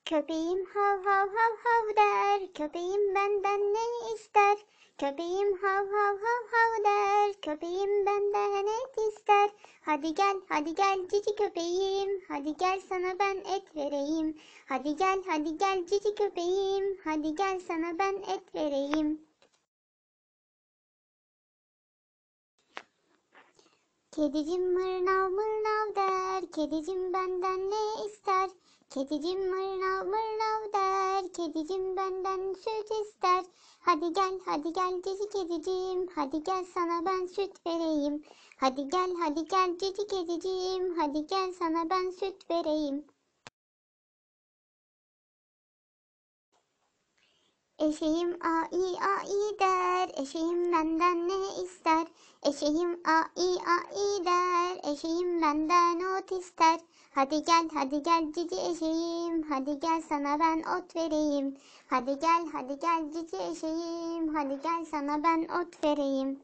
Köpeğim hav hav hav hav der, köpeğim benden ne ister? Köpeğim hav hav hav hav der, köpeğim benden et ister. Hadi gel cici köpeğim, hadi gel sana ben et vereyim. Hadi gel cici köpeğim, hadi gel sana ben et vereyim. Kedicim mırnav mırnav der, kedicim benden ne ister? Kedicim mırnav mırnav der, kedicim benden süt ister. Hadi gel cici kedicim, hadi gel sana ben süt vereyim. Hadi gel cici kedicim, hadi gel sana ben süt vereyim. Eşeğim ai der, eşeğim benden ne ister? Eşeğim ai der, eşeğim benden ot ister. Hadi gel cici eşeğim, hadi gel sana ben ot vereyim. Hadi gel cici eşeğim, hadi gel sana ben ot vereyim.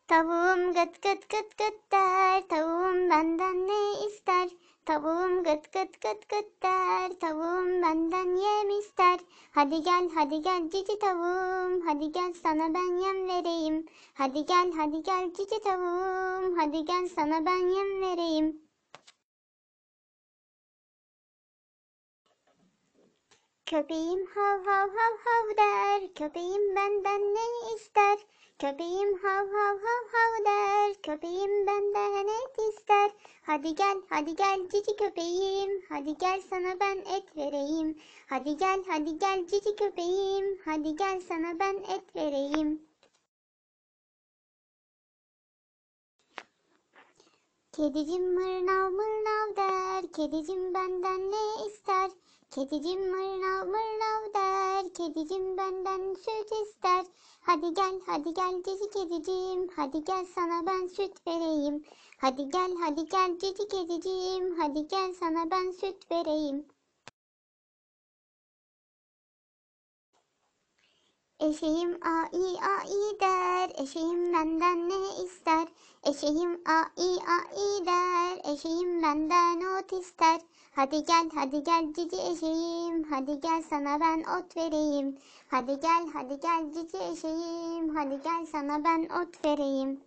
Tavuğum gıt gıt gıt gıt der, tavuğum benden ne ister? Tavuğum gıt gıt gıt gıt der, tavuğum benden yem ister. Hadi gel cici tavuğum, hadi gel sana ben yem vereyim. Hadi gel cici tavuğum, hadi gel sana ben yem vereyim. Köpeğim hav hav hav hav der, köpeğim benden ne ister? Köpeğim hav hav hav hav der, köpeğim benden et ister. Hadi gel cici köpeğim, hadi gel sana ben et vereyim. Hadi gel cici köpeğim, hadi gel sana ben et vereyim. Kedicim mırnav mırnav der, kedicim benden ne ister? Kedicim mırnav mırnav der, kedicim benden süt ister. Hadi gel cici kedicim, hadi gel sana ben süt vereyim. Hadi gel cici kedicim, hadi gel sana ben süt vereyim. Eşeğim ai der, eşeğim benden ne ister? Eşeğim ai der, eşeğim benden ot ister. Hadi gel cici eşeğim, hadi gel sana ben ot vereyim. Hadi gel cici eşeğim, hadi gel sana ben ot vereyim.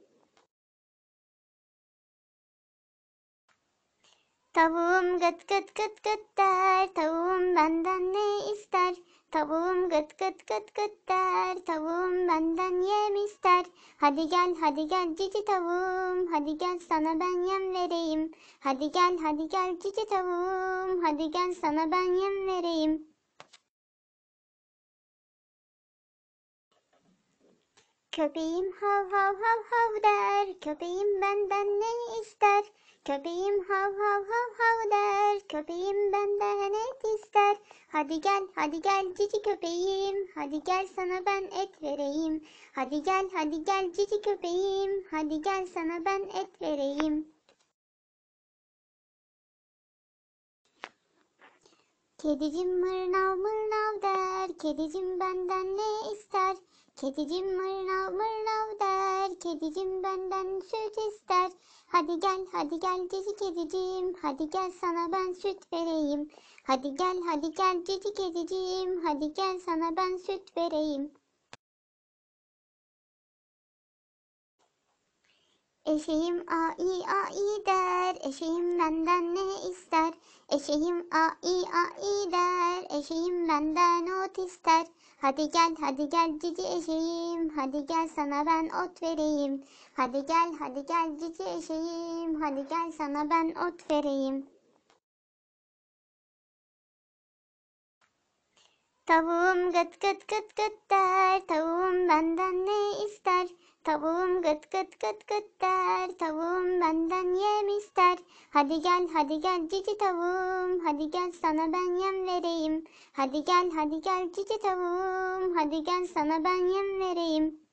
Tavuğum gıt gıt gıt gıt der, tavuğum benden ne ister? Tavuğum gıt gıt gıt gıt der, tavuğum benden yem ister. Hadi gel cici tavuğum, hadi gel sana ben yem vereyim. Hadi gel cici tavuğum, hadi gel sana ben yem vereyim. Köpeğim hav hav hav hav der, köpeğim benden ne ister? Köpeğim hav hav hav hav der, köpeğim benden et ister. Hadi gel cici köpeğim, hadi gel sana ben et vereyim. Hadi gel cici köpeğim, hadi gel sana ben et vereyim. Kedicim mırnav mırnav der, kedicim benden ne ister? Kedicim mırnav mırnav der, kedicim benden süt ister. Hadi gel cici kedicim, hadi gel sana ben süt vereyim. Hadi gel cici kedicim, hadi gel sana ben süt vereyim. Eşeğim ai der, eşeğim benden ne ister? Eşeğim ai der, eşeğim benden ot ister. Hadi gel cici eşeğim, hadi gel sana ben ot vereyim. Hadi gel cici eşeğim, hadi gel sana ben ot vereyim. Tavuğum gıt gıt gıt gıt der, tavuğum benden ne ister? Tavuğum gıt gıt gıt gıt der, tavuğum benden yem ister. Hadi gel cici tavuğum, hadi gel sana ben yem vereyim. Hadi gel cici tavuğum, hadi gel sana ben yem vereyim.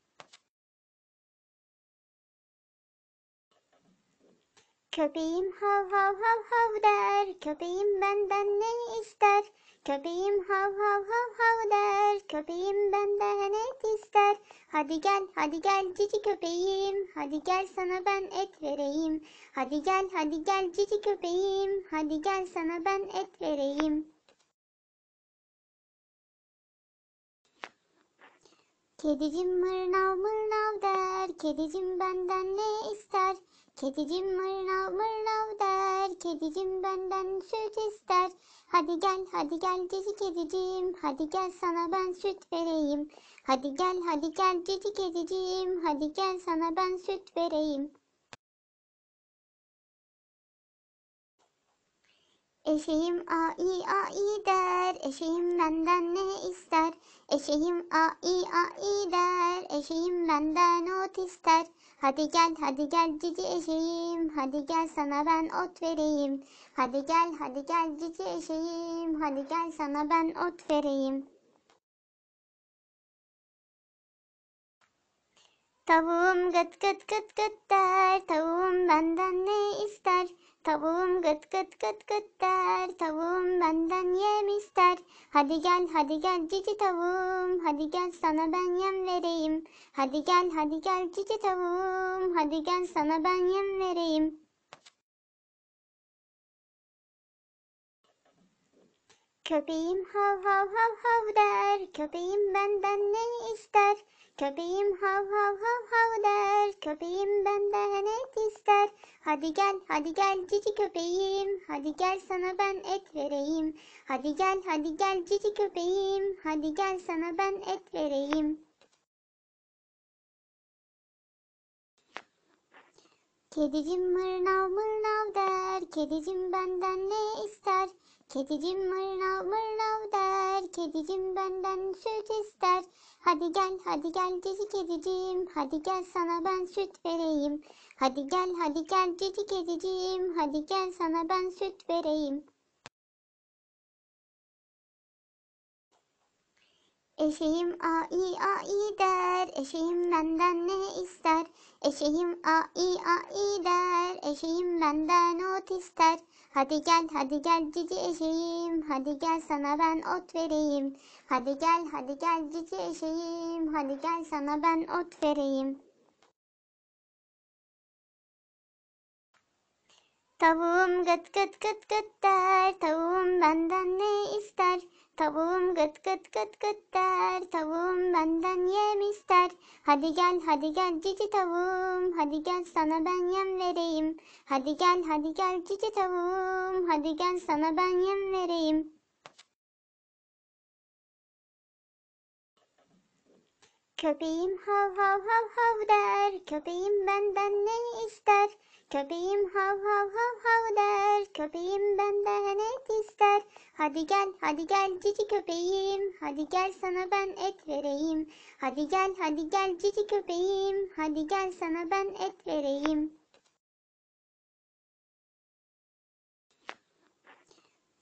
Köpeğim hav hav hav hav der, köpeğim benden ne ister? Köpeğim hav hav hav hav der, köpeğim benden et ister. Hadi gel cici köpeğim, hadi gel sana ben et vereyim. Hadi gel cici köpeğim, hadi gel sana ben et vereyim. Kedicim mırnav mırnav der, kedicim benden ne ister? Kedicim mırnav mırnav der, kedicim benden süt ister. Hadi gel cici kedicim, hadi gel sana ben süt vereyim. Hadi gel cici kedicim, hadi gel sana ben süt vereyim. Eşeğim ai der, eşeğim benden ne ister? Eşeğim ai der, eşeğim benden ot ister. Hadi gel cici eşeğim, hadi gel sana ben ot vereyim. Hadi gel cici eşeğim, hadi gel sana ben ot vereyim. Tavuğum gıt gıt gıt gıt der, tavuğum benden ne ister? Tavuğum gıt gıt gıt gıt der, tavuğum benden yem ister. Hadi gel cici tavuğum, hadi gel sana ben yem vereyim. Hadi gel cici tavuğum, hadi gel sana ben yem vereyim. Köpeğim hav hav hav hav der, köpeğim benden ne ister? Köpeğim hav hav hav hav der, köpeğim benden et ister. Hadi gel cici köpeğim, hadi gel sana ben et vereyim. Hadi gel cici köpeğim, hadi gel sana ben et vereyim. Kedicim mırnav mırnav der, kedicim benden ne ister? Kedicim mırnav mırnav der, kedicim benden süt ister. Hadi gel cici kedicim, hadi gel sana ben süt vereyim. Hadi gel cici kedicim, hadi gel sana ben süt vereyim. Eşeğim ai der, eşeğim benden ne ister? Eşeğim ai der, eşeğim benden ot ister. Hadi gel cici eşeğim, hadi gel sana ben ot vereyim. Hadi gel cici eşeğim, hadi gel sana ben ot vereyim. Tavuğum gıt gıt gıt gıt der, tavuğum benden ne ister? Tavuğum gıt gıt gıt gıt der, tavuğum benden yem ister. Hadi gel cici tavuğum, hadi gel sana ben yem vereyim. Hadi gel cici tavuğum, hadi gel sana ben yem vereyim. Köpeğim hav hav hav hav der, köpeğim benden ne ister? Köpeğim hav hav hav hav der, köpeğim benden et ister. Hadi gel cici köpeğim, hadi gel sana ben et vereyim. Hadi gel cici köpeğim, hadi gel sana ben et vereyim.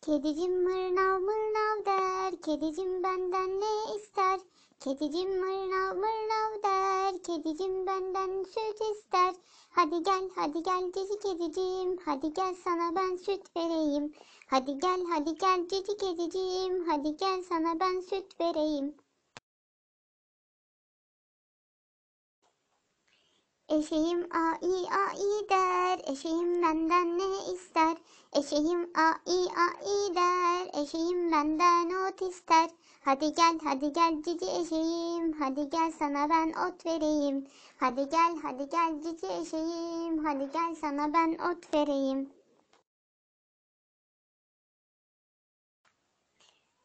Kedicim mırnav mırnav der, kedicim benden ne ister? Kedicim mırnav mırnav der, kedicim benden süt ister. Hadi gel cici kedicim, hadi gel sana ben süt vereyim. Hadi gel cici kedicim, hadi gel sana ben süt vereyim. Eşeğim ai der, eşeğim benden ne ister? Eşeğim ai der, eşeğim benden ot ister. Hadi gel cici eşeğim, hadi gel sana ben ot vereyim. Hadi gel cici eşeğim, hadi gel sana ben ot vereyim.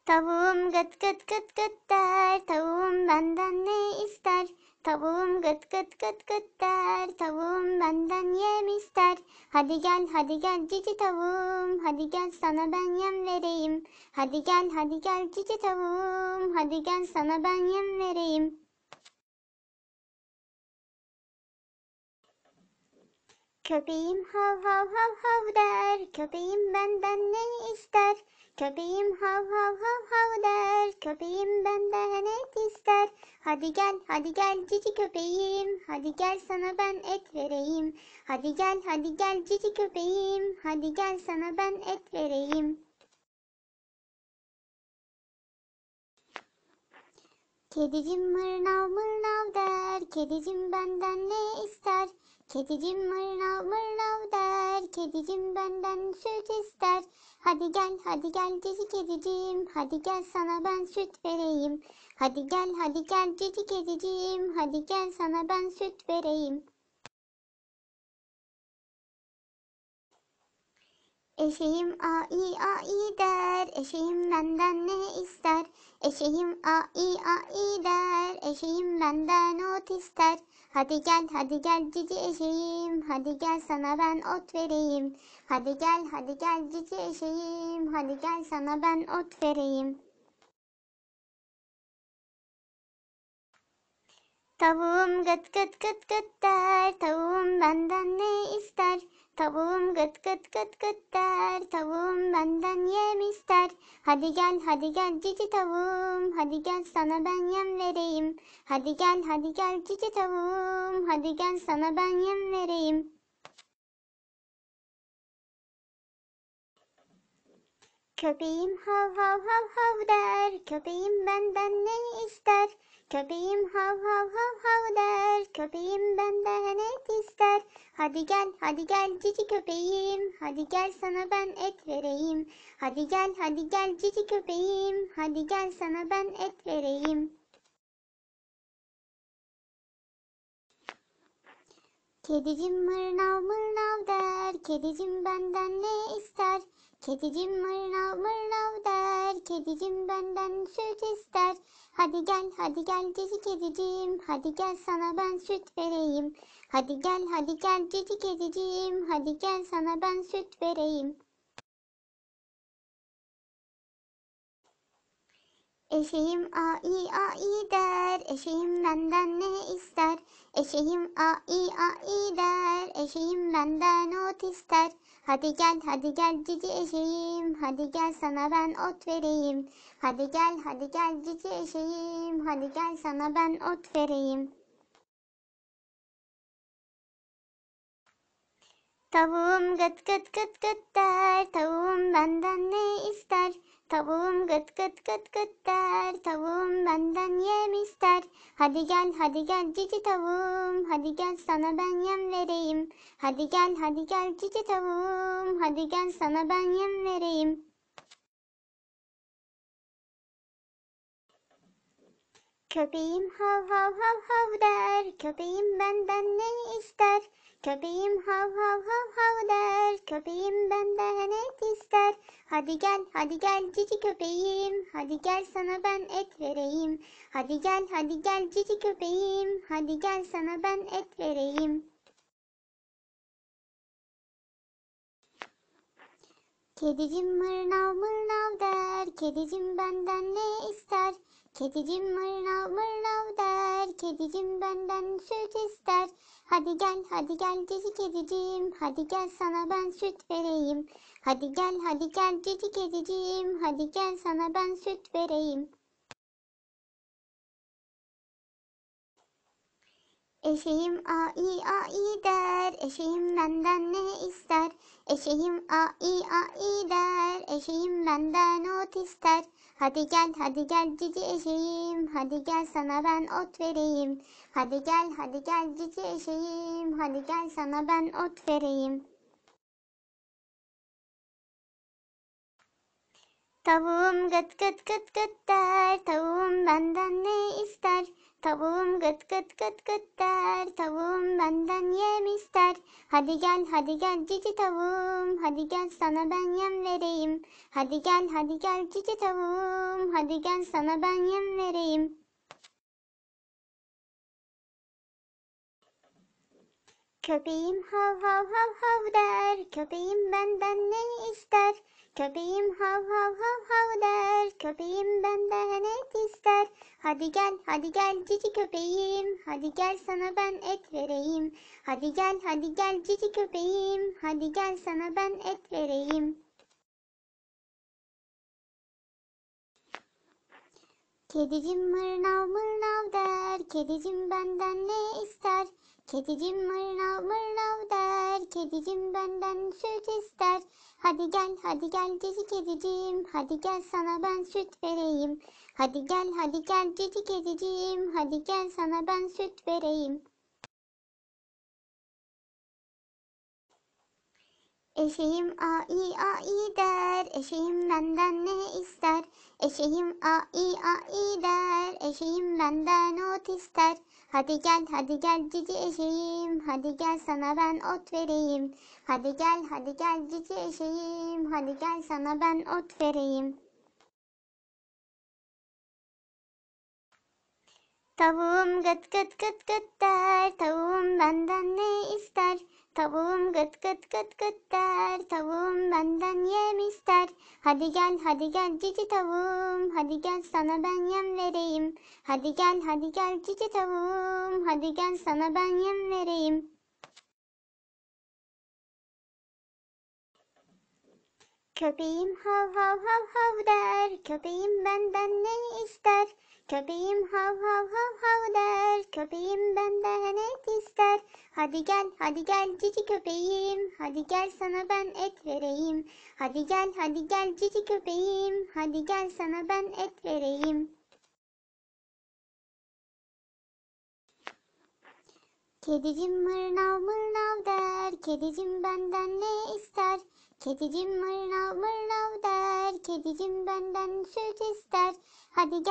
Tavuğum gıt gıt gıt gıt der, tavuğum benden ne ister? Tavuğum gıt gıt gıt gıt der, tavuğum benden yem ister. Hadi gel cici tavuğum, hadi gel sana ben yem vereyim. Hadi gel cici tavuğum, hadi gel sana ben yem vereyim. Köpeğim hav hav hav hav der, köpeğim benden ne ister? Köpeğim hav hav hav hav der, köpeğim benden et ister. Hadi gel cici köpeğim, hadi gel sana ben et vereyim. Hadi gel cici köpeğim, hadi gel sana ben et vereyim. Kedicim mırnav mırnav der, kedicim benden ne ister? Kedicim mırnav mırnav der, kedicim benden süt ister. Hadi gel cici kedicim, hadi gel sana ben süt vereyim. Hadi gel cici kedicim, hadi gel sana ben süt vereyim. Eşeğim ai der, eşeğim benden ne ister? Eşeğim ai der, eşeğim benden ot ister. Hadi gel cici eşeğim, hadi gel sana ben ot vereyim. Hadi gel cici eşeğim, hadi gel sana ben ot vereyim. Tavuğum gıt gıt gıt gıt der, tavuğum benden ne ister? Tavuğum gıt gıt gıt gıt der, tavuğum benden yem ister. Hadi gel cici tavuğum, hadi gel sana ben yem vereyim. Hadi gel cici tavuğum, hadi gel sana ben yem vereyim. Köpeğim hav hav hav hav der, köpeğim benden ne ister? Köpeğim hav hav hav hav der, köpeğim benden et ister. Hadi gel cici köpeğim, hadi gel sana ben et vereyim. Hadi gel cici köpeğim, hadi gel sana ben et vereyim. Kedicim mırnav mırnav der, kedicim benden ne ister? Kedicim mırnav mırnav der, kedicim benden süt ister. Hadi gel cici kedicim, hadi gel sana ben süt vereyim. Hadi gel cici kedicim, hadi gel sana ben süt vereyim. Eşeğim ai der, eşeğim benden ne ister? Eşeğim ai der, eşeğim benden ot ister. Hadi gel cici eşeğim, hadi gel sana ben ot vereyim. Hadi gel cici eşeğim, hadi gel sana ben ot vereyim. Tavuğum gıt gıt gıt gıt der, tavuğum benden ne ister? Tavuğum gıt gıt gıt gıt der, tavuğum benden yem ister. Hadi gel cici tavuğum, hadi gel sana ben yem vereyim. Hadi gel cici tavuğum, hadi gel sana ben yem vereyim. Köpeğim hav hav hav hav der, köpeğim benden ne ister? Köpeğim hav hav hav hav der, köpeğim benden et ister. Hadi gel cici köpeğim, hadi gel sana ben et vereyim. Hadi gel cici köpeğim, hadi gel sana ben et vereyim. Kedicim mırnav mırnav der, kedicim benden ne ister? Kedicim mırnav mırnav der, kedicim benden süt ister. Hadi gel cici kedicim, hadi gel sana ben süt vereyim. Hadi gel cici kedicim, hadi gel sana ben süt vereyim. Eşeğim ai der, eşeğim benden ne ister? Eşeğim ai der, eşeğim benden ot ister. Hadi gel cici eşeğim, hadi gel sana ben ot vereyim. Hadi gel cici eşeğim, hadi gel sana ben ot vereyim. Tavuğum gıt gıt gıt gıt der, tavuğum benden ne ister? Tavuğum gıt gıt gıt gıt der, tavuğum benden yem ister. Hadi gel cici tavuğum, hadi gel sana ben yem vereyim. Hadi gel cici tavuğum, hadi gel sana ben yem vereyim. Köpeğim hav hav hav hav der, köpeğim benden ne ister? Köpeğim hav hav hav hav der, köpeğim benden et ister. Hadi gel cici köpeğim, hadi gel sana ben et vereyim. Hadi gel cici köpeğim, hadi gel sana ben et vereyim. Kedicim mırnav mırnav der, kedicim benden ne ister? Kedicim mırnav mırnav der, kedicim benden süt ister. Hadi gel cici kedicim, hadi gel sana ben süt vereyim. Hadi gel cici kedicim, hadi gel sana ben süt vereyim. Eşeğim ai der, eşeğim benden ne ister? Eşeğim ai der, eşeğim benden ot ister. Hadi gel cici eşeğim, hadi gel sana ben ot vereyim. Hadi gel cici eşeğim, hadi gel sana ben ot vereyim. Tavuğum gıt gıt gıt gıt der, tavuğum benden ne ister? Tavuğum gıt gıt gıt gıt der, tavuğum benden yem ister. Hadi gel cici tavuğum, hadi gel sana ben yem vereyim. Hadi gel cici tavuğum, hadi gel sana ben yem vereyim. Köpeğim hav hav hav hav der, köpeğim benden ne ister? Köpeğim hav hav hav hav der, köpeğim benden et ister. Hadi gel cici köpeğim, hadi gel sana ben et vereyim. Hadi gel cici köpeğim, hadi gel sana ben et vereyim. Kedicim mırnav mırnav der, kedicim benden ne ister? Kedicim mırnav mırnav der, kedicim benden süt ister. Hadi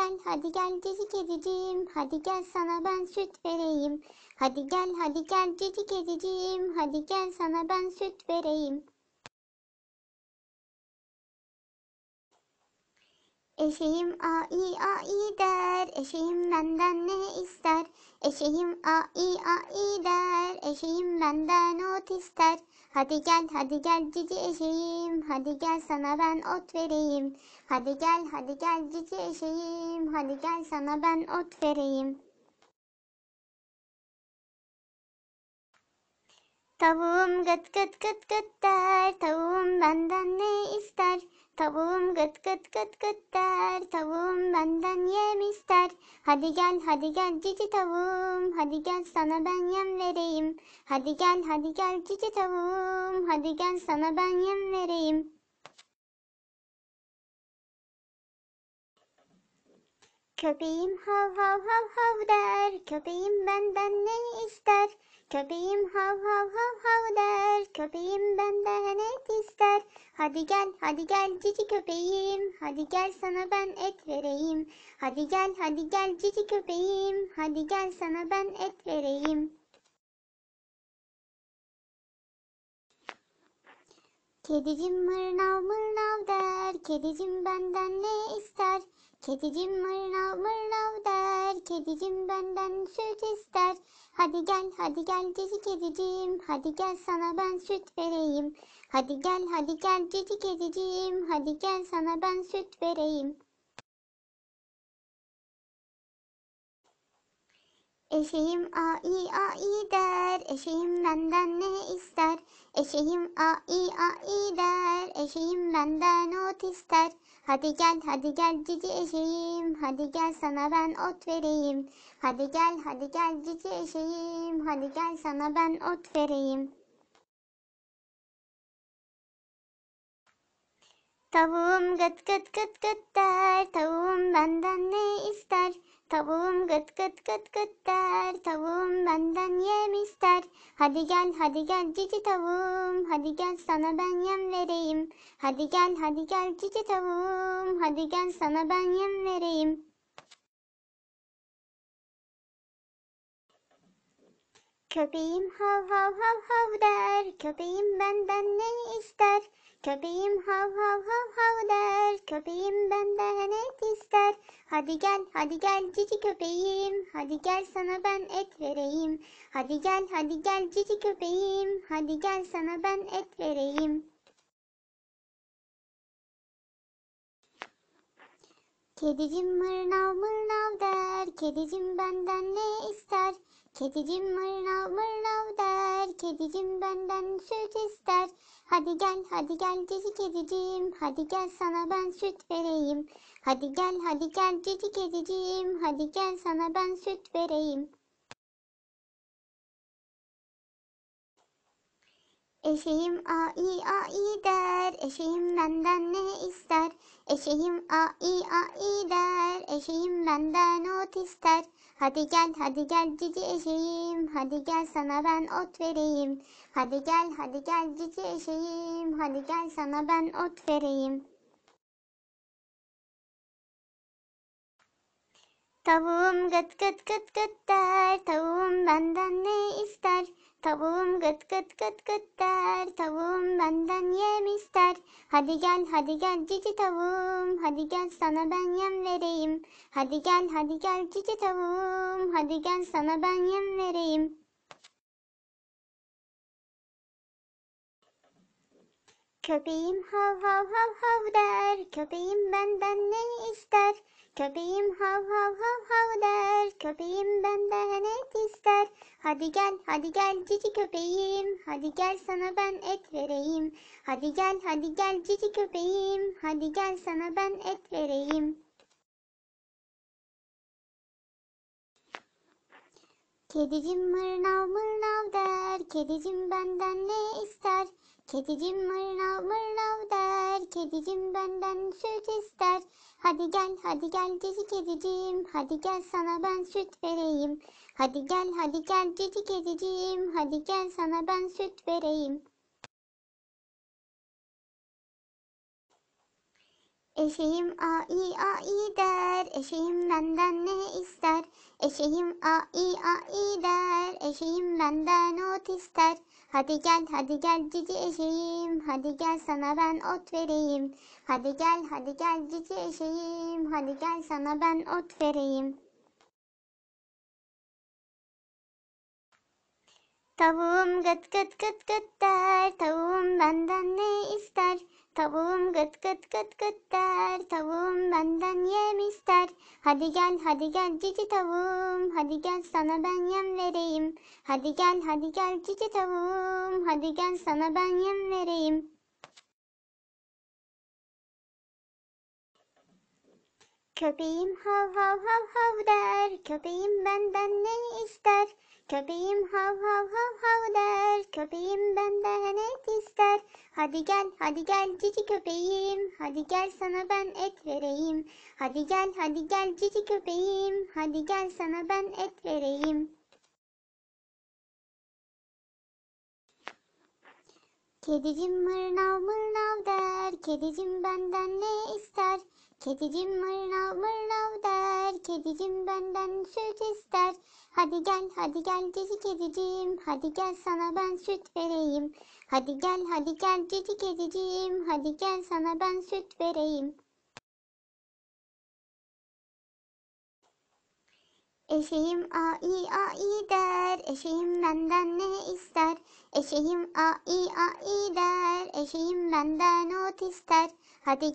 gel cici kedicim, hadi gel sana ben süt vereyim. Hadi gel cici kedicim, hadi gel sana ben süt vereyim. Eşeğim ai der, eşeğim benden ne ister? Eşeğim ai der, eşeğim benden ot ister. Hadi gel cici eşeğim, hadi gel sana ben ot vereyim. Hadi gel cici eşeğim, hadi gel sana ben ot vereyim. Tavuğum gıt gıt gıt gıt der, tavuğum benden ne ister? Tavuğum gıt gıt gıt gıt der, tavuğum benden yem ister. Hadi gel cici tavuğum, hadi gel sana ben yem vereyim. Hadi gel cici tavuğum, hadi gel sana ben yem vereyim. Köpeğim hav hav hav hav der, köpeğim benden ne ister? Köpeğim hav hav hav hav der, köpeğim benden et ister. Hadi gel cici köpeğim, hadi gel sana ben et vereyim. Hadi gel cici köpeğim, hadi gel sana ben et vereyim. Kedicim mırnav mırnav der, kedicim benden ne ister? Kedicim mırnav mırnav der, kedicim benden süt ister. Hadi gel cici kedicim, hadi gel sana ben süt vereyim. Hadi gel cici kedicim, hadi gel sana ben süt vereyim. Eşeğim ai der, eşeğim benden ne ister? Eşeğim ai der, eşeğim benden ot ister. Hadi gel cici eşeğim, hadi gel sana ben ot vereyim. Hadi gel cici eşeğim, hadi gel sana ben ot vereyim. Tavuğum gıt gıt gıt gıt der, tavuğum benden ne ister? Tavuğum gıt gıt gıt gıt der, tavuğum benden yem ister. Hadi gel cici tavuğum, hadi gel sana ben yem vereyim. Hadi gel cici tavuğum, hadi gel sana ben yem vereyim. Köpeğim hav hav hav hav der, köpeğim benden ne ister? Köpeğim hav hav hav hav der, köpeğim benden et ister. Hadi gel cici köpeğim, hadi gel sana ben et vereyim. Hadi gel cici köpeğim, hadi gel sana ben et vereyim. Kedicim mırnav mırnav der, kedicim benden ne ister? Kedicim mırnav mırnav der, kedicim benden süt ister. Hadi gel cici kedicim, hadi gel sana ben süt vereyim. Hadi gel cici kedicim, hadi gel sana ben süt vereyim. Eşeğim ai der, eşeğim benden ne ister? Eşeğim ai der, eşeğim benden ot ister. Hadi gel cici eşeğim, hadi gel sana ben ot vereyim. Hadi gel cici eşeğim, hadi gel sana ben ot vereyim. Tavuğum gıt gıt gıt gıt der, tavuğum benden ne ister? Tavuğum gıt gıt gıt gıt der, tavuğum benden yem ister. Hadi gel cici tavuğum, hadi gel sana ben yem vereyim. Hadi gel cici tavuğum, hadi gel sana ben yem vereyim. Köpeğim hav hav hav hav der, köpeğim benden ne ister? Köpeğim hav hav hav hav der, köpeğim benden et ister. Hadi gel cici köpeğim, hadi gel sana ben et vereyim. Hadi gel cici köpeğim, hadi gel sana ben et vereyim. Kedicim mırnav mırnav der, kedicim benden ne ister? Kedicim mırnav mırnav der, kedicim benden süt ister. Hadi gel cici kedicim, hadi gel sana ben süt vereyim. Hadi gel cici kedicim, hadi gel sana ben süt vereyim. Eşeğim ai der, eşeğim benden ne ister? Eşeğim ai der, eşeğim benden ot ister. Hadi gel cici eşeğim, hadi gel sana ben ot vereyim. Hadi gel cici eşeğim, hadi gel sana ben ot vereyim. Tavuğum gıt gıt gıt gıt der, tavuğum benden ne ister? Tavuğum gıt gıt gıt gıt der, tavuğum benden yem ister. Hadi gel cici tavuğum, hadi gel sana ben yem vereyim. Hadi gel cici tavuğum, hadi gel sana ben yem vereyim. Köpeğim hav hav hav hav der, köpeğim benden ne ister? Köpeğim hav hav hav hav der, köpeğim benden et ister. Hadi gel cici köpeğim, hadi gel sana ben et vereyim. Hadi gel cici köpeğim, hadi gel sana ben et vereyim. Kedicim mırnav mırnav der, kedicim benden ne ister? Kedicim mırnav mırnav der, kedicim benden süt ister. Hadi gel cici kedicim, hadi gel sana ben süt vereyim. Hadi gel cici kedicim, hadi gel sana ben süt vereyim. Eşeğim ai der, eşeğim benden ne ister? Eşeğim ai der, eşeğim benden ot ister. Hadi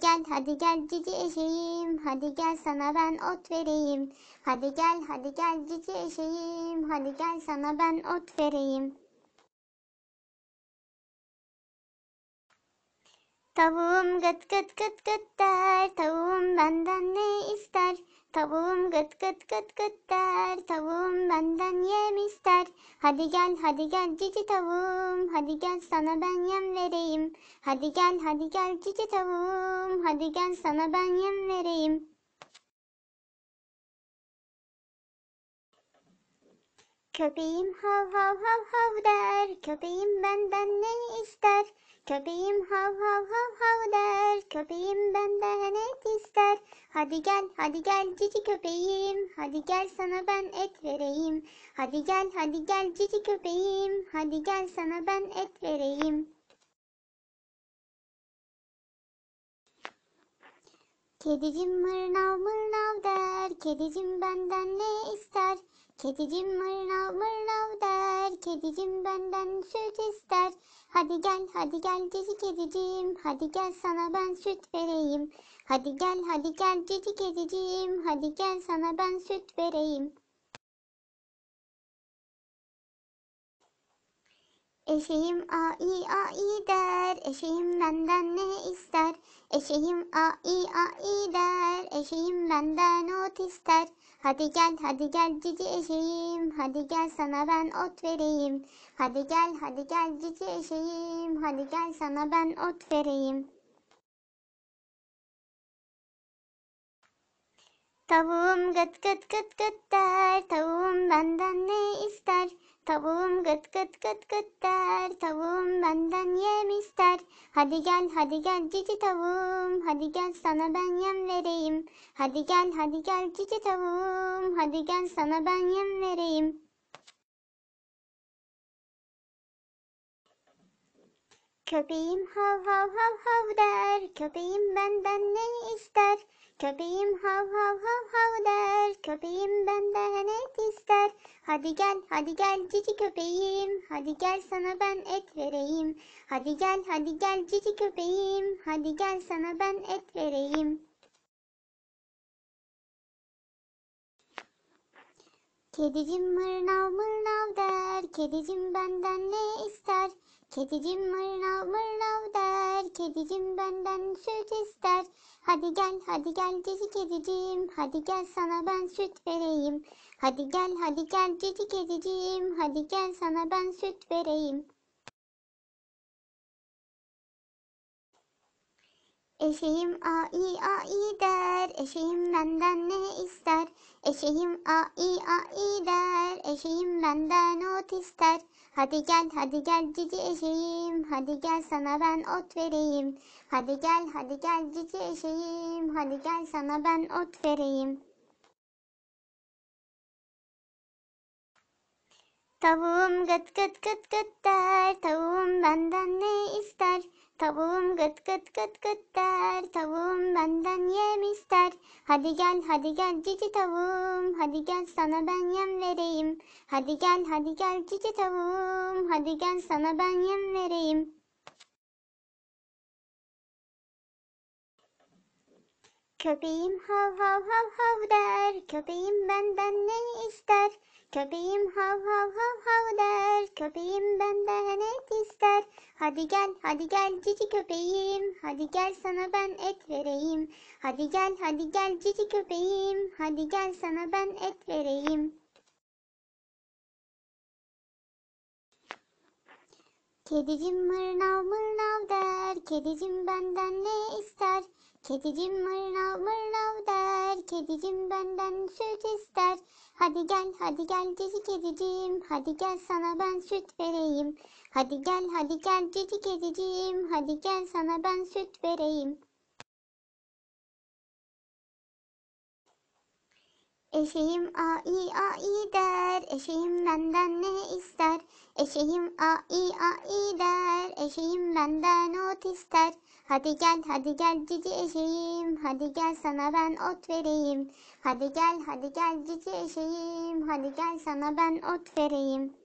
gel cici eşeğim, hadi gel sana ben ot vereyim. Hadi gel cici eşeğim, hadi gel sana ben ot vereyim. Tavuğum gıt gıt gıt gıt der, tavuğum benden ne ister? Tavuğum gıt gıt gıt gıt der, tavuğum benden yem ister. Hadi gel cici tavuğum, hadi gel sana ben yem vereyim. Hadi gel cici tavuğum, hadi gel sana ben yem vereyim. Köpeğim hav hav hav hav der, köpeğim benden ne ister? Köpeğim hav hav hav hav der, köpeğim benden et ister. Hadi gel cici köpeğim, hadi gel sana ben et vereyim. Hadi gel cici köpeğim, hadi gel sana ben et vereyim. Kedicim mırnav mırnav der, kedicim benden ne ister? Kedicim mırnav mırnav der, kedicim benden süt ister. Hadi gel cici kedicim, hadi gel sana ben süt vereyim. Hadi gel cici kedicim, hadi gel sana ben süt vereyim. Eşeğim ai der, eşeğim benden ne ister? Eşeğim ai der, eşeğim benden ot ister. Hadi gel cici eşeğim, hadi gel sana ben ot vereyim. Hadi gel cici eşeğim, hadi gel sana ben ot vereyim. Tavuğum gıt gıt gıt gıt der, tavuğum benden ne ister? Tavuğum gıt gıt gıt gıt der, tavuğum benden yem ister. Hadi gel cici tavuğum, hadi gel sana ben yem vereyim. Hadi gel cici tavuğum, hadi gel sana ben yem vereyim. Köpeğim hav hav hav hav der, köpeğim benden ne ister? Köpeğim hav hav hav hav der, köpeğim benden et ister. Hadi gel cici köpeğim, hadi gel sana ben et vereyim. Hadi gel cici köpeğim, hadi gel sana ben et vereyim. Kedicim mırnav mırnav der, kedicim benden ne ister? Kedicim mırnav mırnav der, kedicim benden süt ister. Hadi gel cici kedicim, hadi gel sana ben süt vereyim. Hadi gel cici kedicim, hadi gel sana ben süt vereyim. Eşeğim ai der, eşeğim benden ne ister? Eşeğim ai der, eşeğim benden ot ister. Hadi gel cici eşeğim, hadi gel sana ben ot vereyim. Hadi gel cici eşeğim, hadi gel sana ben ot vereyim. Tavuğum gıt gıt gıt gıt der, tavuğum benden ne ister? Tavuğum gıt gıt gıt gıt der, tavuğum benden yem ister. Hadi gel cici tavuğum, hadi gel sana ben yem vereyim. Hadi gel cici tavuğum, hadi gel sana ben yem vereyim. Köpeğim hav hav hav hav der, köpeğim benden ne ister? Köpeğim hav hav hav hav der, köpeğim benden et ister. Hadi gel cici köpeğim, hadi gel sana ben et vereyim. Hadi gel cici köpeğim, hadi gel sana ben et vereyim. Kedicim mırnav mırnav der, kedicim benden ne ister? Kedicim mırnav mırnav der, kedicim benden süt ister. Hadi gel cici kedicim, hadi gel sana ben süt vereyim. Hadi gel cici kedicim, hadi gel sana ben süt vereyim. Eşeğim ai der, eşeğim benden ne ister? Eşeğim ai der, eşeğim benden ot ister. Hadi gel cici eşeğim, hadi gel sana ben ot vereyim. Hadi gel cici eşeğim, hadi gel sana ben ot vereyim.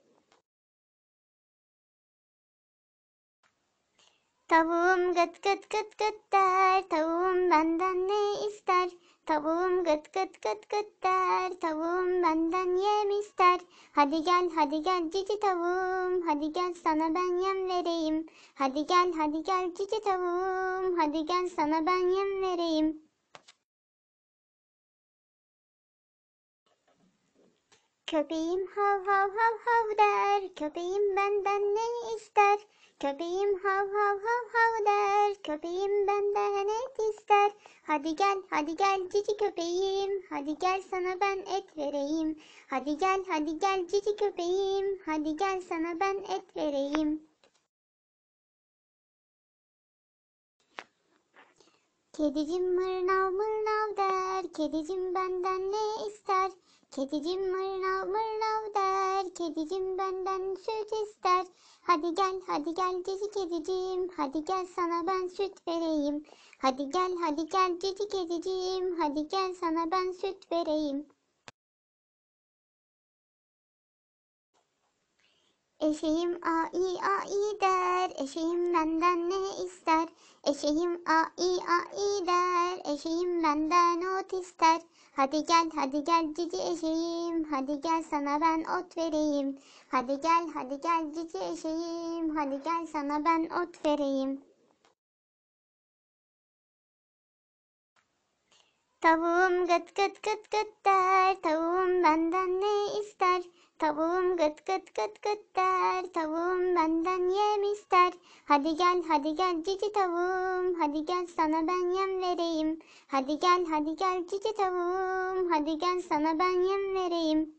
Tavuğum gıt gıt gıt gıt der, tavuğum benden ne ister? Tavuğum gıt gıt gıt gıt der, tavuğum benden yem ister. Hadi gel cici tavuğum, hadi gel sana ben yem vereyim. Hadi gel cici tavuğum, hadi gel sana ben yem vereyim. Köpeğim hav hav hav hav der, köpeğim benden ne ister? Köpeğim hav hav hav hav der, köpeğim benden et ister. Hadi gel cici köpeğim, hadi gel sana ben et vereyim. Hadi gel cici köpeğim, hadi gel sana ben et vereyim. Kedicim mırnav mırnav der, kedicim benden ne ister? Kedicim mırnav mırnav der, kedicim benden süt ister. Hadi gel cici kedicim, hadi gel sana ben süt vereyim. Hadi gel cici kedicim, hadi gel sana ben süt vereyim. Eşeğim ai der, eşeğim benden ne ister? Eşeğim ai der, eşeğim benden ot ister. Hadi gel cici eşeğim, hadi gel sana ben ot vereyim. Hadi gel cici eşeğim, hadi gel sana ben ot vereyim. Tavuğum gıt gıt gıt gıt der, tavuğum benden ne ister? Tavuğum gıt gıt gıt gıt der, tavuğum benden yem ister. Hadi gel cici tavuğum, hadi gel sana ben yem vereyim. Hadi gel cici tavuğum, hadi gel sana ben yem vereyim.